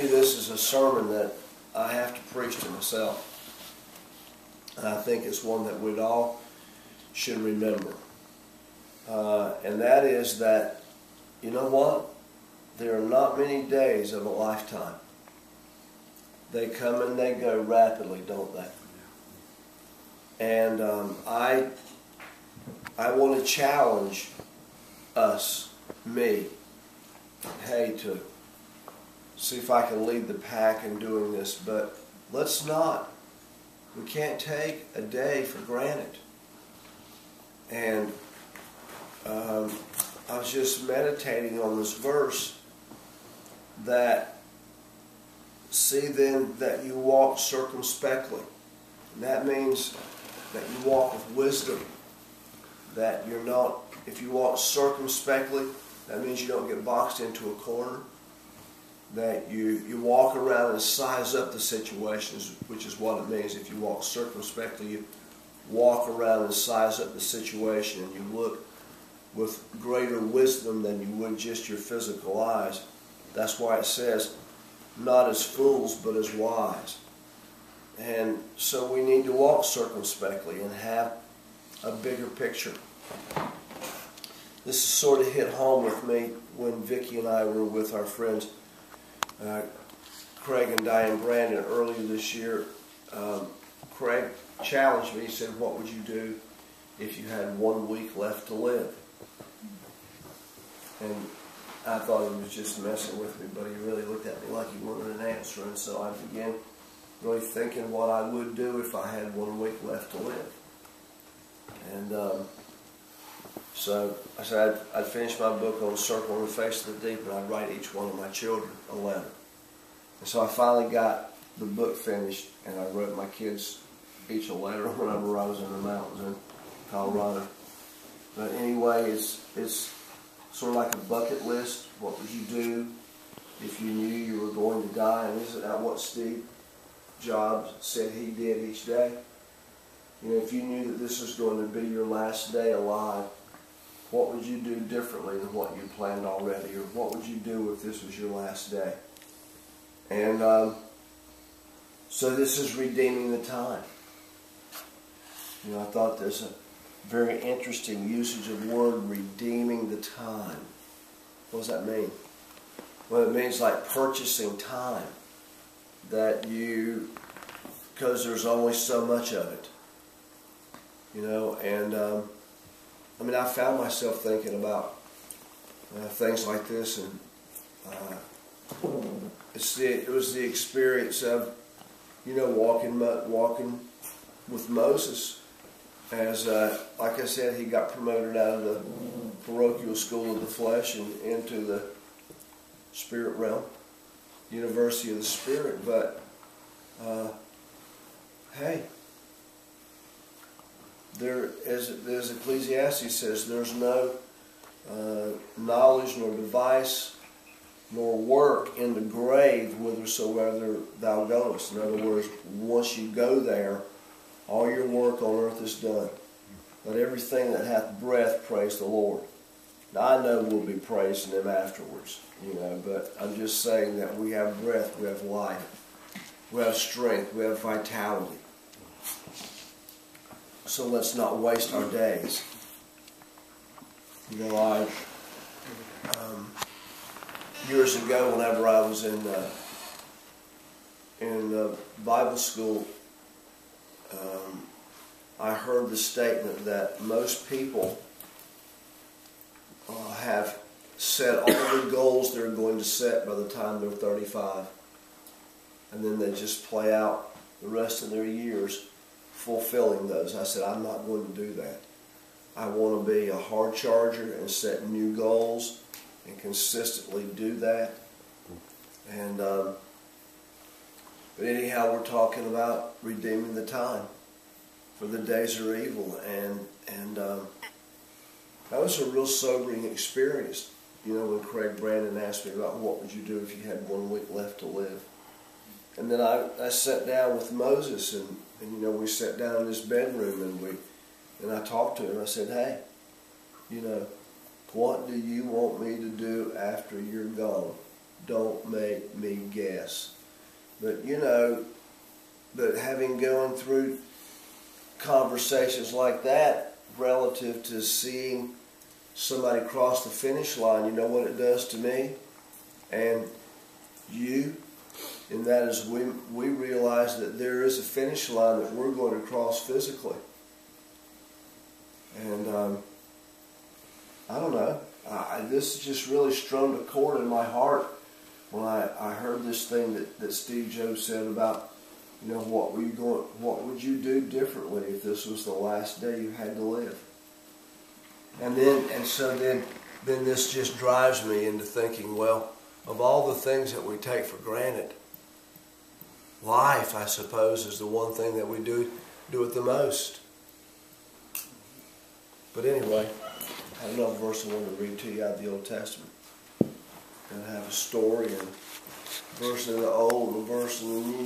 maybe this is a sermon that I have to preach to myself. And I think it's one that we'd all should remember. And that is that, you know what? There are not many days of a lifetime. They come and they go rapidly, don't they? And I want to challenge us, me, hey, to see if I can lead the pack in doing this, but let's not. We can't take a day for granted. And I was just meditating on this verse that, see then that you walk circumspectly. And that means that you walk with wisdom. That you're not, if you walk circumspectly, that means you don't get boxed into a corner. That you walk around and size up the situations, which is what it means. If you walk circumspectly, you walk around and size up the situation, and you look with greater wisdom than you would just your physical eyes. That's why it says, not as fools, but as wise. And so we need to walk circumspectly and have a bigger picture. This sort of hit home with me when Vicki and I were with our friends Craig and Diane Brandon earlier this year. Craig challenged me. He said, what would you do if you had 1 week left to live? And I thought he was just messing with me, but he really looked at me like he wanted an answer. And so I began really thinking what I would do if I had 1 week left to live. And so I said I'd finish my book on Circle and the Face of the Deep, and I'd write each one of my children a letter. And so I finally got the book finished, and I wrote my kids each a letter whenever I was in the mountains in Colorado. But anyway, it's sort of like a bucket list. What would you do if you knew you were going to die? And isn't that what Steve Jobs said he did each day? You know, if you knew that this was going to be your last day alive, what would you do differently than what you planned already? Or what would you do if this was your last day? And so this is redeeming the time. You know, I thought there's a very interesting usage of the word redeeming the time. What does that mean? Well, it means like purchasing time. That you, because there's only so much of it. You know, and I mean, I found myself thinking about things like this, and it was the experience of, you know, walking with Moses. As, like I said, he got promoted out of the parochial school of the flesh and into the spirit realm, University of the Spirit. But hey, there, as Ecclesiastes says, there's no knowledge nor device nor work in the grave whithersoever thou goest. In other words, once you go there, all your work on earth is done. Let everything that hath breath praise the Lord. Now, I know we'll be praising Him afterwards, you know, but I'm just saying that we have breath, we have life, we have strength, we have vitality. So let's not waste our days. You know, years ago, whenever I was in Bible school, I heard the statement that most people have set all the goals they're going to set by the time they're 35. And then they just play out the rest of their years fulfilling those. I said, I'm not going to do that. I want to be a hard charger and set new goals and consistently do that. And but anyhow, we're talking about redeeming the time, for the days are evil, and that was a real sobering experience. You know, when Craig Brandon asked me about what would you do if you had 1 week left to live. And then I sat down with Moses, and you know, we sat down in his bedroom, and I talked to him. I said, hey, you know, what do you want me to do after you're gone? don't make me guess. But you know, but having gone through conversations like that relative to seeing somebody cross the finish line, you know what it does to me and you, and that is we realize that there is a finish line that we're going to cross physically. And I don't know, this just really strummed a chord in my heart when I heard this thing that Steve Jobs said about, you know, what would you do differently if this was the last day you had to live? And so then this just drives me into thinking, well, of all the things that we take for granted, life, I suppose, is the one thing that we do it the most. But anyway, I have another verse I want to read to you out of the Old Testament. And I have a story and a verse in the Old and a verse in the New.